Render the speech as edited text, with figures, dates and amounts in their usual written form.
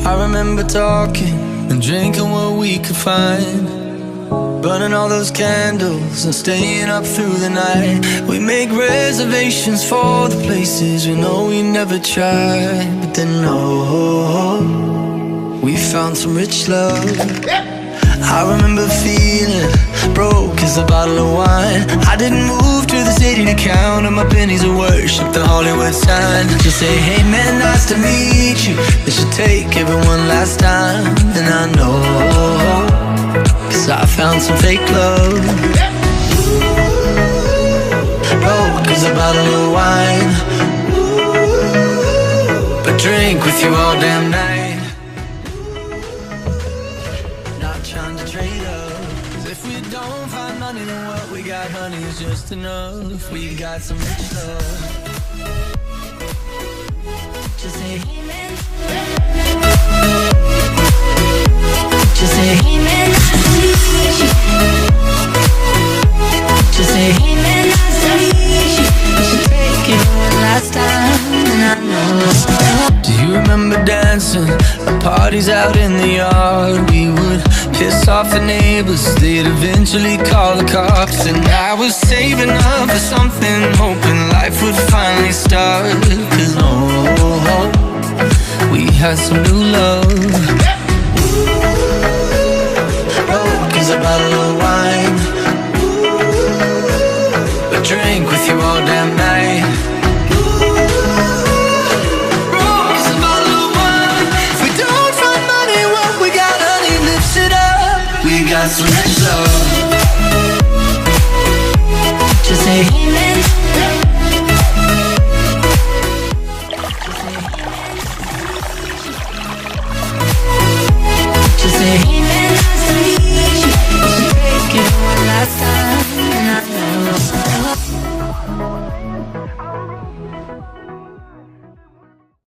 I remember talking and drinking what we could find, burning all those candles and staying up through the night. We make reservations for the places we know we never tried. But then we found some rich love. I remember feeling broke as a bottle of wine. I didn't move to the city to count on my pennies of worship the Hollywood sign. Just say, hey man, nice to meet you. This should take everyone last time. And I know, 'cause I found some fake love. Broke as a bottle of wine, but drink with you all damn night. Not trying to trade up, 'cause if we don't find money, then what we got, honey, is just enough. We got some rich love. Just say, hey man. Just say, hey man, nice to meet you. Just say, hey man, nice to meet you. We should take it one last time, and I know. Do you remember dancing at parties out in the yard? We would piss off the neighbors, they'd eventually call the cops. And I was saving up for something, hoping life would finally start. 'Cause we had some new love. Broke as a bottle of wine, but drink with you all damn night. Broke as a bottle of wine. If we don't find money, what we got, honey, lifts it up. We got some rich love. Just say, hey man. Just say, hey man, nice to meet you. We should take it one last time, and I know.